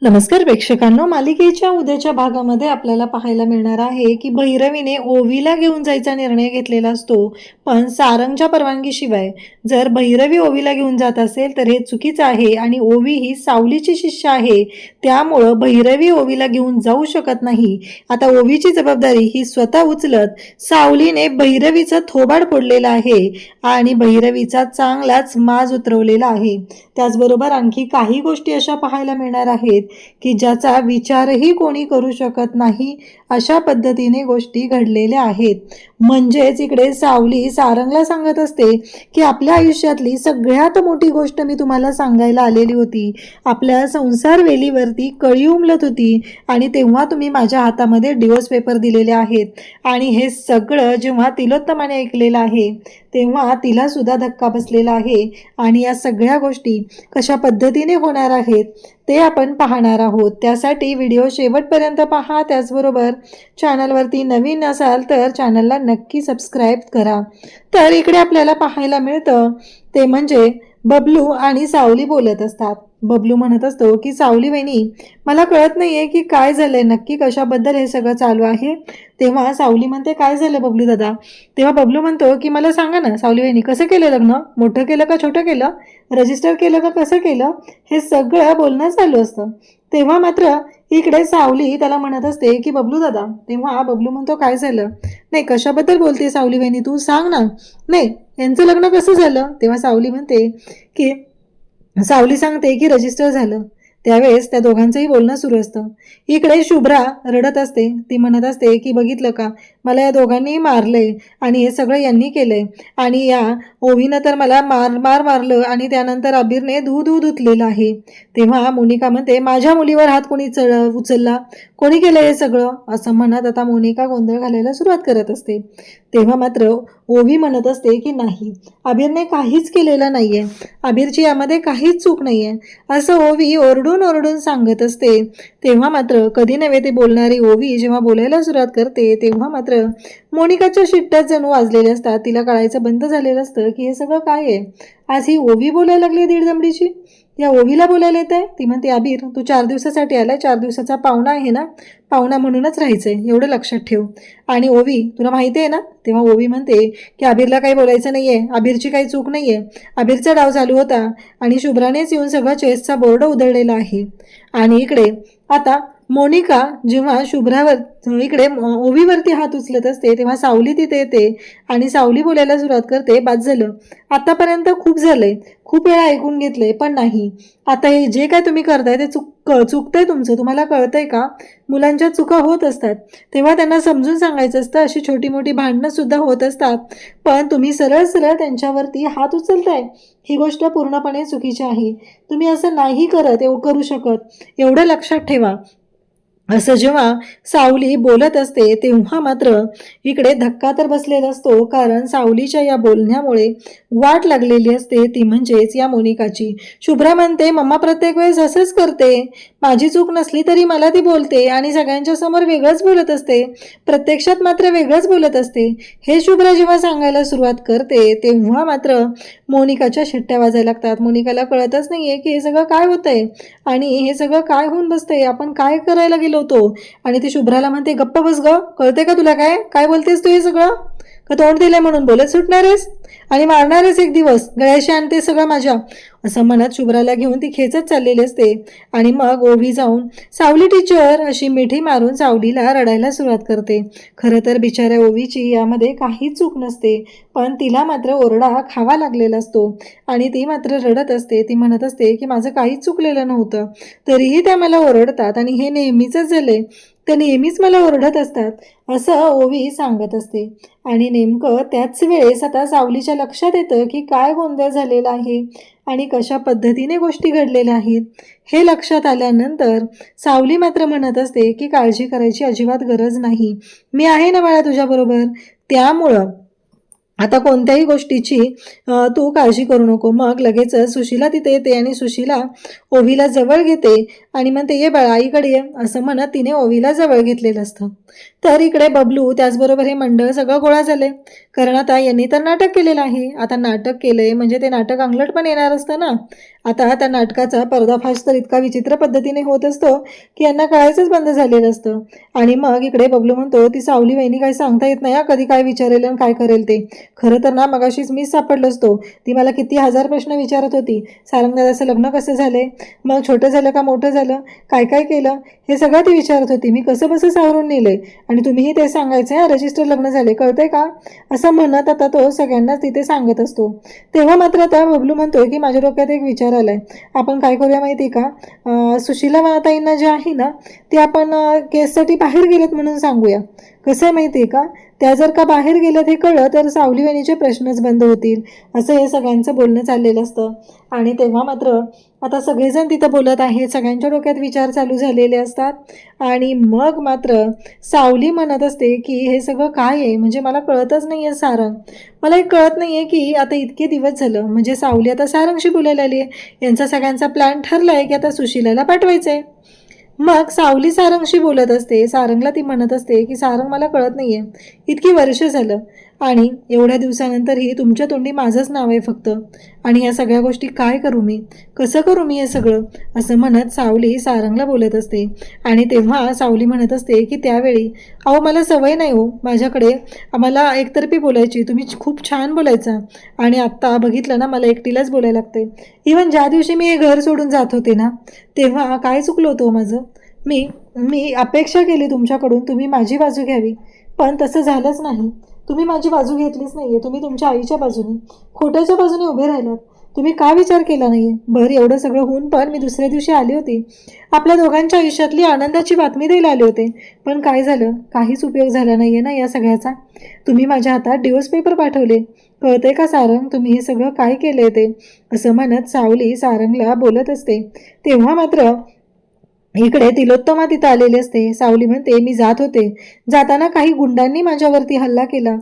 नमस्कार प्रेक्षकांनो, मालिकेच्या उद्याच्या भागामध्ये आपल्याला पाहायला मिळणार आहे की भैरवीने ओवीला घेऊन जायचा निर्णय घेतलेला असतो, पण सारंगच्या परवानगीशिवाय. जर भैरवी ओवीला घेऊन जात असेल तर हे चुकीचं आहे आणि ओवी ही सावलीची शिष्य आहे, त्यामुळं भैरवी ओवीला घेऊन जाऊ शकत नाही. आता ओवीची जबाबदारी ही स्वतः उचलत सावलीने भैरवीचं थोबाड फोडलेलं आहे आणि भैरवीचा चांगलाच माज उतरवलेला आहे. त्याचबरोबर आणखी काही गोष्टी अशा पाहायला मिळणार आहेत की ज्याचा विचारही कोणी करू शकत नाही, अशा पद्धतीने गोष्टी घडलेल्या आहेत. म्हणजेच इकडे सावली सारंगला सांगत असते की आपल्या आयुष्यातली सगळ्यात मोठी गोष्ट मी तुम्हाला सांगायला आलेली होती. आपल्या संसार वेलीवरती कळी उमलत होती आणि तेव्हा तुम्ही माझ्या हातामध्ये डिवोर्स पेपर दिलेले आहेत. आणि हे सगळं जेव्हा तिलोत्तमाने ऐकलेलं आहे तेव्हा तिला सुद्धा धक्का बसलेला आहे आणि या सगळ्या गोष्टी कशा पद्धतीने होणार आहेत ते आपण पाहणार आहोत. त्यासाठी व्हिडिओ शेवटपर्यंत पहा. त्याचबरोबर चॅनलवरती नवीन असाल तर चॅनलला नक्की सबस्क्राईब करा. तर इकडे आपल्याला पाहायला मिळतं ते म्हणजे बबलू आणि सावली बोलत असतात. बबलू म्हणत असतो की सावली वहिनी, मला कळत नाहीये की काय झालंय, नक्की कशाबद्दल हे सगळं चालू आहे. तेव्हा सावली म्हणते काय झालं बबलू दादा. तेव्हा बबलू म्हणतो की मला सांगा ना सावली वहिनी, कसं केलं लग्न, मोठं केलं का छोटं केलं, रजिस्टर केलं का कसं केलं, हे सगळं बोलणं चालू असतं. तेव्हा मात्र इकडे सावली त्याला म्हणत असते की बबलू दादा. तेव्हा बबलू म्हणतो काय झालं, नाही कशाबद्दल बोलते सावली वहिनी, तू सांग ना. नाही यांचं लग्न कसं झालं. तेव्हा सावली म्हणते की सावली सांगते की रजिस्टर झालं. त्यावेळेस त्या दोघांचंही बोलणं सुरू असतं. इकडे शुभ्रा रडत असते. ती म्हणत असते की बघितलं का, मला या दोघांनी मारलंय आणि हे सगळं यांनी केलंय आणि या ओवीनं तर मला मारलं आणि त्यानंतर अबीरने दूध धुतलेलं आहे. तेव्हा मोनिका म्हणते माझ्या मुलीवर हात कोणी उचलला, कोणी केलं हे सगळं, असं म्हणत आता मोनिका गोंधळ घालायला सुरुवात करत असते. तेव्हा मात्र ओवी म्हणत असते की नाही, अबीरने काहीच केलेलं नाहीये, अबीरची यामध्ये काहीच चूक नाहीये, असं ओवी ओरडून ओरडून सांगत असते. तेव्हा मात्र कधी नव्हे ते बोलणारी ओवी जेव्हा बोलायला सुरुवात करते तेव्हा मात्र मोनिकाच्या शिट्ट्यात जणू वाजलेल्या असतात. तिला कळायचं बंद झालेलं असतं की हे सगळं काय आहे. आज ही ओवी बोलायला लागली दीड दमडीची. या ओवीला बोलायला येत आहे. ती म्हणते अबीर तू 4 दिवसासाठी आलाय, 4 दिवसाचा पाहुणा आहे ना, पाहुणा म्हणूनच राहायचंय, एवढं लक्षात ठेव. आणि ओवी तुला माहिती आहे ना. तेव्हा ओवी म्हणते की अबीरला काही बोलायचं नाहीये, अबीरची काही चूक नाहीये, अबीरचा डाव चालू होता आणि शुभ्रानेच येऊन सगळं चेसचा बोर्ड उधळलेला आहे. आणि इकडे आता मोनिका जेव्हा शुभ्रावर इकडे ओवीवरती हात उचलत असते तेव्हा सावली तिथे येते आणि सावली बोलायला सुरुवात करते बाद झालं, आतापर्यंत खूप झालंय, खूप वेळा ऐकून घेतलंय, पण नाही, आता हे जे काय तुम्ही करताय ते चुकतंय तुमचं, तुम्हाला कळतंय का. मुलांच्या चुका होत असतात तेव्हा त्यांना समजून सांगायचं असतं. अशी छोटी मोठी भांडणं सुद्धा होत असतात, पण तुम्ही सरळ सरळ त्यांच्यावरती हात उचलताय, ही गोष्ट पूर्णपणे चुकीची आहे. तुम्ही असं नाही करू शकत, एवढं लक्षात ठेवा. असं जेव्हा सावली बोलत असते तेव्हा मात्र इकडे धक्का तर बसलेला असतो, कारण सावलीच्या या बोलण्यामुळे वाट लागलेली असते, ती म्हणजेच या मोनिकाची. शुभ्रा म्हणते मम्मा प्रत्येक वेळेस असंच करते, माझी चूक नसली तरी मला ती बोलते आणि सगळ्यांच्या समोर वेगळंच बोलत असते, प्रत्यक्षात मात्र वेगळंच बोलत असते. हे शुभ्रा जेव्हा सांगायला सुरुवात करते तेव्हा मात्र मोनिकाच्या शिट्ट्या वाजायला लागतात. मोनिकाला कळतच नाहीये की हे सगळं काय होतंय आणि हे सगळं काय होऊन बसतंय, आपण काय करायला गेलो होतो. आणि ती शुभ्राला म्हणते गप्प बस ग, कळते का तुला, काय काय बोलतेस तू, हे सगळं का तोंड दिलंय म्हणून बोलत सुटणारेस आणि मारणारेस एक दिवस, गळ्याशी आणते सगळं माझ्या, असं म्हणत शुभ्राला घेऊन ती खेचत चाललेली असते. आणि मग ओवी जाऊन सावली टीचर अशी मिठी मारून सावलीला रडायला सुरुवात करते. खरं तर बिचाऱ्या ओवीची यामध्ये काहीच चूक नसते, पण तिला मात्र ओरडा खावा लागलेला असतो आणि ती मात्र रडत असते. ती म्हणत असते की माझं काहीच चुकलेलं नव्हतं, तरीही त्या मला ओरडतात आणि हे नेहमीच झालंय, ते नेहमीच मला ओरडत असतात, असं ओवी सांगत असते. आणि नेमकं त्याच वेळेस आता सावलीच्या लक्षात येतं की काय गोंधळ झालेला आहे आणि कशा पद्धतीने गोष्टी घडलेल्या आहेत. हे लक्षात आल्यानंतर सावली मात्र म्हणत असते की काळजी करायची अजिबात गरज नाही, मी आहे ना बाळा तुझ्याबरोबर, त्यामुळं आता कोणत्याही गोष्टीची तू काळजी करू नको. मग लगेच सुशीला तिथे येते आणि सुशीला ओवीला जवळ घेते आणि म्हणते ये बाळा आईकडे ये, असं म्हणत तिने ओवीला जवळ घेतलेलं असतं. तर इकडे बबलू त्याचबरोबर हे मंडळ सगळं गोळा झाले. कारण आता यांनी तर नाटक केलेलं आहे. आता नाटक केलंय म्हणजे ते नाटक अंगलट पण येणार असतं ना. आता त्या नाटकाचा पर्दाफाश तर इतका विचित्र पद्धतीने होत असतो की यांना कळायचंच बंद झालेलं असतं. आणि मग इकडे बबलू म्हणतो, ती सावली वहिनी काही सांगता येत नाही कधी काय विचारेल आणि काय करेल ते. खरं तर ना मगाशीच मीच सापडलो असतो. ती मला किती हजार प्रश्न विचारत होती. सारंगदादाचं लग्न कसं झालंय, मग छोटं झालं का मोठं झालं, काय काय केलं, हे सगळं ती विचारत होती. मी कसं बसं सावरून नेलंय आणि तुम्हीही ते सांगायचं रजिस्टर लग्न झाले, कळतंय का, असं म्हणत आता तो सगळ्यांनाच तिथे सांगत असतो. तेव्हा मात्र आता बबलू म्हणतोय की माझ्या डोक्यात एक विचार आलाय. आपण काय करूया माहिती का, सुशीला ताईंना जे आहे ना ते आपण केससाठी बाहेर गेलेत म्हणून सांगूया. कसं आहे माहिती आहे का, त्या जर का बाहेर गेल्यात हे कळलं तर सावली वहिनीचे प्रश्नच बंद होतील, असं हे सगळ्यांचं बोलणं चाललेलं असतं. आणि तेव्हा मात्र आता सगळेजण तिथं बोलत आहेत, सगळ्यांच्या डोक्यात विचार चालू झालेले असतात. आणि मग मात्र सावली म्हणत असते की हे सगळं काय आहे, म्हणजे मला कळतच नाही आहे सारंग. मला एक कळत नाही आहे की आता इतके दिवस झालं, म्हणजे सावली आता सारंगशी बोलायला आली आहे. यांचा सगळ्यांचा प्लॅन ठरला आहे की आता सुशीलाला पाठवायचं आहे. मग सावली सारंगशी बोलत असते. सारंगला ती म्हणत असते की सारंग मला कळत नाहीये, इतकी वर्ष झालं आणि एवढ्या दिवसानंतरही तुमच्या तोंडी माझंच नाव आहे फक्त, आणि या सगळ्या गोष्टी काय करू मी, कसं करू मी हे सगळं, असं म्हणत सावली सारंगला बोलत असते. आणि तेव्हा सावली म्हणत असते की त्यावेळी अहो मला सवय नाही हो माझ्याकडे, आम्हाला एकतर्फी बोलायची, तुम्ही खूप छान बोलायचा आणि आत्ता बघितलं ना मला एकटीलाच बोलायला लागते. इवन ज्या दिवशी मी हे घर सोडून जात होते ना तेव्हा काय चुकलं होतं माझं, मी मी अपेक्षा केली तुमच्याकडून तुम्ही माझी बाजू घ्यावी, पण तसं झालंच नाही. तुम्ही माझी बाजू घेतलीच नाहीये. तुम्ही तुमच्या आईच्या बाजूने, खोट्याच्या बाजूने उभे राहिलात. तुम्ही का विचार केला नाहीये. बरं एवढं सगळं होऊन पण मी दुसऱ्या दिवशी आली होती, आपल्या दोघांच्या आयुष्यातली आनंदाची बातमी द्यायला आले होते, पण काय झालं, काहीच उपयोग झाला नाहीये ना या सगळ्याचा. तुम्ही माझ्या हातात डिवोर्स पेपर पाठवले, कळतंय का सारंग तुम्ही हे सगळं काय केलंय ते, असं म्हणत सावली सारंगला बोलत असते. तेव्हा मात्र इकडे तिलोत्तमा तिथं आलेली असते. सावली म्हणते मी जात होते, जाताना काही गुंडांनी माझ्यावरती हल्ला केला,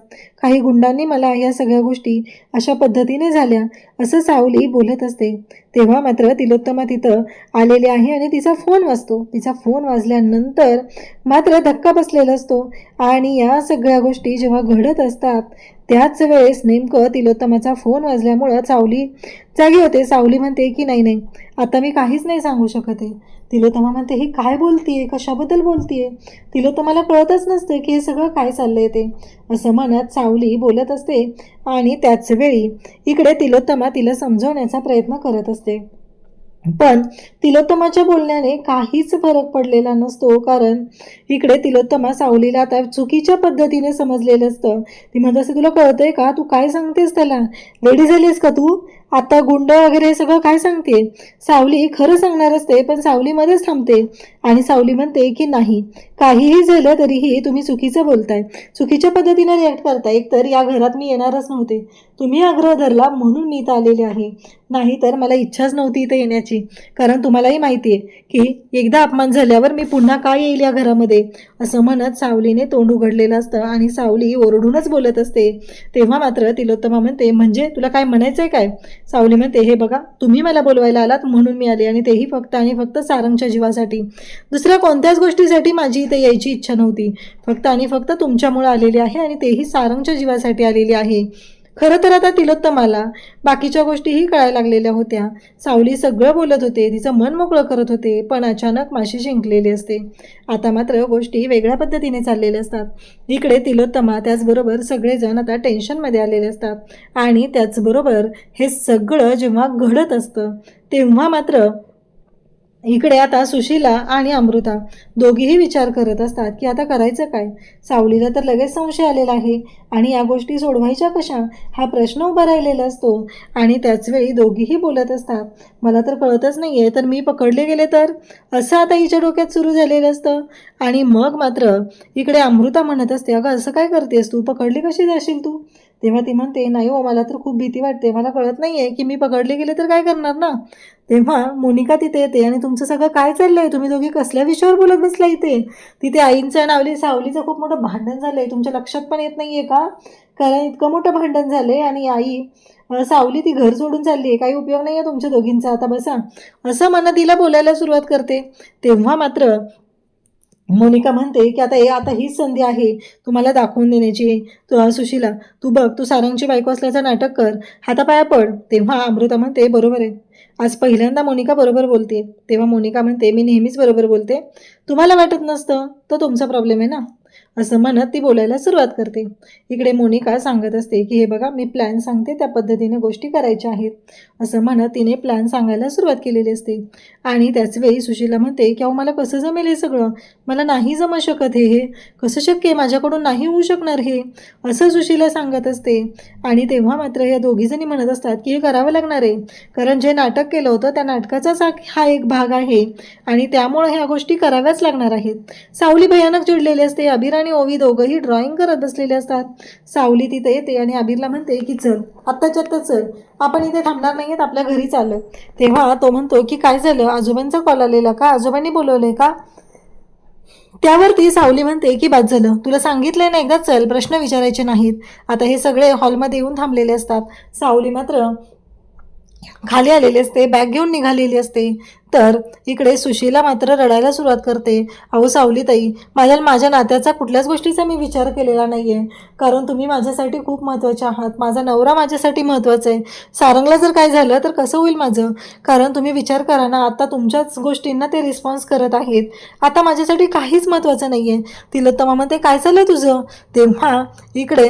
काही गुंडांनी मला या सगळ्या गोष्टी अशा पद्धतीने झाल्या, असं सावली बोलत असते. तेव्हा मात्र तिलोत्तमा तिथं आलेली आहे आणि तिचा फोन वाजतो. तिचा फोन वाजल्यानंतर मात्र धक्का बसलेला असतो. आणि या सगळ्या गोष्टी जेव्हा घडत असतात त्याच वेळेस नेमकं तिलोत्तमाचा फोन वाजल्यामुळं सावली जागी होते. सावली म्हणते की नाही नाही आता मी काहीच नाही सांगू शकत आहे. तिलोत्तमा म्हणते ही काय बोलतीये, कशाबद्दल बोलतीये, तिलोत्तमाला कळतच नसते की हे सगळं काय चाललंय ते, असं म्हणत सावली बोलत असते. आणि त्याच वेळी इकडे तिलोत्तमा तिला समजवण्याचा प्रयत्न करत असते, पण तिलोत्तमाच्या बोलण्याने काहीच फरक पडलेला नसतो. कारण इकडे तिलोत्तमा सावलीला आता चुकीच्या पद्धतीने समजलेलं असतं. ती म्हणत असते तुला कळतंय का, तू काय सांगतेस त्याला, वेडी झालीस का तू, आता गुंड वगैरे हे सगळं काय सांगते. सावली खरं सांगणार असते पण सावलीमध्येच थांबते आणि सावली म्हणते की नाही, काहीही झालं तरीही तुम्ही चुकीचं बोलताय, चुकीच्या पद्धतीने रिॲक्ट करताय. एकतर या घरात मी येणारच नव्हते, तुम्ही आग्रह धरला म्हणून मी इथं आलेले आहे, नाही तर मला इच्छाच नव्हती इथं येण्याची. कारण तुम्हालाही माहिती आहे की एकदा अपमान झाल्यावर मी पुन्हा काय येईल या घरामध्ये, असं म्हणत सावलीने तोंड उघडलेलं असतं आणि सावली ओरडूनच बोलत असते. तेव्हा मात्र तिलोत्तमा म्हणते म्हणजे तुला काय म्हणायचंय काय. सावली म्हणते हे बघा तुम्ही मला बोलवायला आलात म्हणून मी आले, आणि तेही फक्त आणि फक्त सारंगच्या जीवासाठी, दुसऱ्या कोणत्याच गोष्टीसाठी माझी इथे यायची इच्छा नव्हती, फक्त आणि फक्त तुमच्यामुळे आलेली आहे आणि तेही सारंगच्या जीवासाठी आलेली आहे. खरं तर आता तिलोत्तमाला बाकीच्या गोष्टीही कळायला लागलेल्या होत्या. सावली सगळं बोलत होते, तिचं मन मोकळं करत होते, पण अचानक माशी जिंकलेली असते. आता मात्र गोष्टी वेगळ्या पद्धतीने चाललेल्या असतात. इकडे तिलोत्तमा त्याचबरोबर सगळेजण आता टेन्शनमध्ये आलेले असतात. आणि त्याचबरोबर हे सगळं जेव्हा घडत असतं तेव्हा मात्र इकडे आता सुशीला आणि अमृता दोघीही विचार करत असतात की आता करायचं काय. सावलीला तर लगेच संशय आलेला आहे आणि या गोष्टी सोडवायच्या कशा हा प्रश्न उभा राहिलेला असतो. आणि त्याचवेळी दोघीही बोलत असतात मला तर कळतच नाही आहे, तर मी पकडले गेले तर, असं आता हिच्या डोक्यात सुरू झालेलं असतं. आणि मग मात्र इकडे अमृता म्हणत असते अगं असं काय करतेस तू, पकडली कशी जाशील तू. तेव्हा ती म्हणते नाही हो मला तर खूप भीती वाटते, मला कळत नाही आहे की मी पकडले गेले तर काय करणार ना. तेव्हा मोनिका तिथे येते आणि तुमचं सगळं काय चाललंय, तुम्ही दोघी कसल्या विषयावर बोलत बसला इथे. तिथे आईंचं नावली सावलीचं खूप मोठं भांडण झालंय, तुमच्या लक्षात पण येत नाहीये का, कारण इतकं मोठं भांडण झालंय आणि आई सावली ती घर सोडून चालली आहे, काही उपयोग नाही आहे तुमच्या दोघींचा, आता बसा, असं म्हणत तिला बोलायला सुरुवात करते. तेव्हा मात्र मोनिका म्हणते की आता हीच संधी आहे तुम्हाला दाखवून देण्याची. सुशीला, तू बघ, तू सारंगची बायको असल्याचं नाटक कर, हातापाया पड. तेव्हा अमृता म्हणते बरोबर आहे. आज पहिल्यांदा मोनिका बरोबर बोलते. तेव्हा मोनिका म्हणते मी नेहमीच बरोबर बोलते, तुम्हाला वाटत नसतं तर तुमचा प्रॉब्लेम आहे ना, असं म्हणत ती बोलायला सुरुवात करते. इकडे मोनिका सांगत असते की हे बघा, मी प्लॅन सांगते, त्या पद्धतीने गोष्टी करायच्या आहेत, असं म्हणत तिने प्लॅन सांगायला सुरुवात केलेली असते. आणि त्याच वेळी सुशीला म्हणते की अहो मला कसं जमेल हे सगळं, मला नाही जमू शकत, हे कसं शक्य आहे, माझ्याकडून नाही होऊ शकणार हे, असं सुशीला सांगत असते. आणि तेव्हा मात्र या दोघीजणी म्हणत असतात की हे करावं लागणार आहे, कारण जे नाटक केलं होतं त्या नाटकाचाच हा एक भाग आहे आणि त्यामुळे ह्या गोष्टी कराव्याच लागणार आहेत. सावली भयानक चिडलेली असते. अबीर आणि ओवी दोघंही ड्रॉइंग करत बसलेले असतात. सावली तिथे येते आणि अबीरला म्हणते की चल, आत्ताच्या आत्ता चल, आपण इथे थांबणार नाहीत, आपल्या घरी चाललं. तेव्हा तो म्हणतो की काय झालं, आजोबांचा कॉल आलेला का, आजोबांनी बोलवलंय का. त्यावरती सावली म्हणते की बाद झालं, तुला सांगितलंय ना एकदा, चल, प्रश्न विचारायचे नाहीत. आता हे सगळे हॉलमध्ये येऊन थांबलेले असतात. सावली मात्र खाली आलेली असते, बॅग घेऊन निघालेली असते. तर इकडे सुशीला मात्र रडायला सुरुवात करते. अहो सावलीताई, माझ्या नात्याचा कुठल्याच गोष्टीचा मी विचार केलेला नाही आहे, कारण तुम्ही माझ्यासाठी खूप महत्त्वाचे आहात, माझा नवरा माझ्यासाठी महत्त्वाचा आहे. सारंगला जर काय झालं तर कसं होईल माझं, कारण तुम्ही विचार करा ना, आता तुमच्याच गोष्टींना ते रिस्पॉन्स करत आहेत, आता माझ्यासाठी काहीच महत्त्वाचं नाही आहे. तिलोत्तमा म्हणते काय चाललं तुझं. तेव्हा इकडे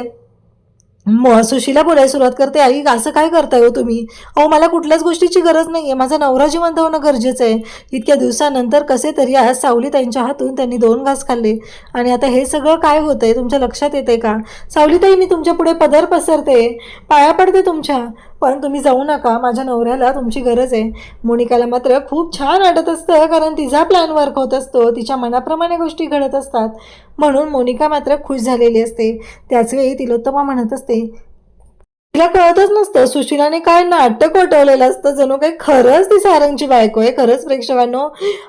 सुशीला बोलायला सुरुवात करते, आई असं काय करताय हो तुम्ही, अहो मला कुठल्याच गोष्टीची गरज नाही आहे, माझा नवरा जिवंत होणं गरजेचं आहे. इतक्या दिवसानंतर कसे तरी आज सावलीताईंच्या हातून त्यांनी 2 घास खाल्ले आणि आता हे सगळं काय होतंय, तुमच्या लक्षात येते का. सावलीताई, मी तुमच्या पुढे पदर पसरते, पाया पडते तुमच्या, पण तुम्ही जाऊ नका, माझ्या नवऱ्याला तुमची गरज आहे. मोनिकाला मात्र खूप छान वाटत असतं, कारण तिचा प्लॅन वर्क होत असतो, तिच्या मनाप्रमाणे गोष्टी घडत असतात, म्हणून मोनिका मात्र खुश झालेली असते. त्याचवेळी तिलोत्तमा म्हणत असते तिला कळतच नसतं सुशीलाने काय नाटक वटवलेलं असतं, जणू काही खरंच ती सारंगची बायको आहे. खरंच प्रेक्षकांनो,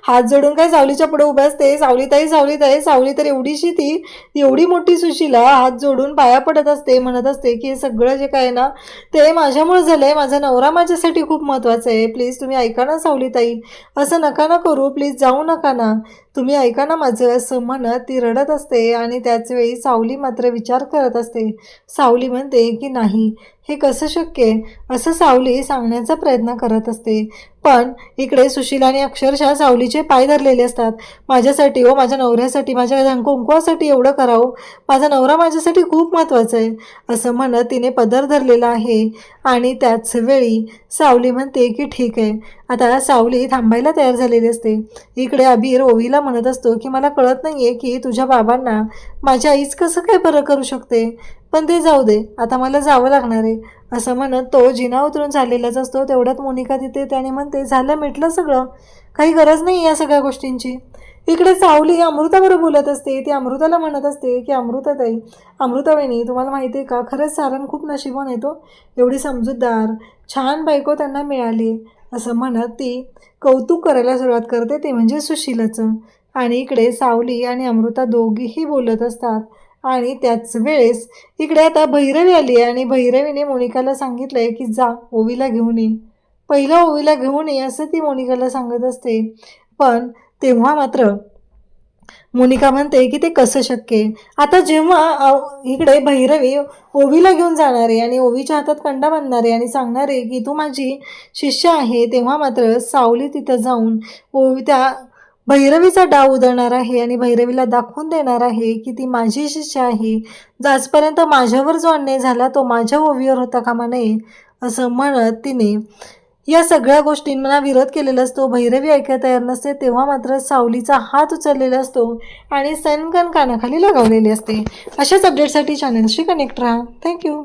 हात जोडून काय सावलीच्या पुढे उभे असते, सावलीताई सावलीताई. सावली तर एवढीशी, ती एवढी मोठी सुशीला हात जोडून पाया पडत असते, म्हणत असते की हे सगळं जे काय ना ते माझ्यामुळे झालंय, माझा नवरा माझ्यासाठी खूप महत्त्वाचा आहे, प्लीज तुम्ही ऐका ना सावलीताई, असं नका ना करू, प्लीज जाऊ नका ना, तुम्ही ऐका ना माझं, असं म्हणत ती रडत असते. आणि त्याचवेळी सावली मात्र विचार करत असते. सावली म्हणते की नाही, हे कसं शक्य आहे, असं सावली सांगण्याचा प्रयत्न करत असते. पण इकडे सुशीलाने अक्षरशः सावलीचे पाय धरलेले असतात. माझ्यासाठी हो, माझ्या नवऱ्यासाठी, माझ्या कुंकवासाठी एवढं करावं, माझा नवरा माझ्यासाठी खूप महत्त्वाचा आहे, असं म्हणत तिने पदर धरलेला आहे. आणि त्याच वेळी सावली म्हणते की ठीक आहे. आता सावली थांबायला तयार झालेली असते. इकडे अबीर ओवीला म्हणत असतो की मला कळत नाही आहे की तुझ्या बाबांना माझ्या आईच कसं काय बरं करू शकते, पण ते जाऊ दे, आता मला जावं लागणार आहे, असं म्हणत तो जिना उतरून चाललेलाच असतो. तेवढ्यात मोनिका तिथे त्याने म्हणते झालं, मिटलं सगळं, काही गरज नाही या सगळ्या गोष्टींची. इकडे सावली अमृताबरोबर बोलत असते. ती अमृताला म्हणत असते की अमृताताई, अमृताबाईनी, तुम्हाला माहिती आहे का, खरंच सारंग खूप नशिबान आहे, तो एवढी समजूतदार छान बायको त्यांना मिळाली, असं म्हणत ती कौतुक करायला सुरुवात करते, ते म्हणजे सुशीलाचं. आणि इकडे सावली आणि अमृता दोघीही बोलत असतात. आणि त्याच वेळेस इकडे आता भैरवी आली आहे आणि भैरवीने मोनिकाला सांगितलं आहे की जा ओवीला घेऊन ये, पहिलं ओवीला घेऊन ये, असं ती मोनिकाला सांगत असते. पण तेव्हा मात्र मोनिका म्हणते की ते कसं शक्य आहे. आता जेव्हा इकडे भैरवी ओवीला घेऊन जाणार आहे आणि ओवीच्या हातात कंडा बांधणार आहे आणि सांगणार आहे की तू माझी शिष्य आहे, तेव्हा मात्र सावली तिथं जाऊन त्या भैरवीचा डाव उधळणार आहे आणि भैरवीला दाखवून देणार आहे की ती माझी शिष्य आहे, आजपर्यंत माझ्यावर जो अन्याय झाला तो माझ्या ओवीवर होता कामा नये, असं म्हणत तिने या सगळ्या गोष्टींना विरोध केलेला असतो. भैरवी ऐकायला तयार नसते. तेव्हा मात्र सावलीचा हात उचललेला असतो आणि सनकन कानाखाली लगावलेली असते. अशाच अपडेटसाठी चॅनलशी कनेक्ट राहा. थँक्यू.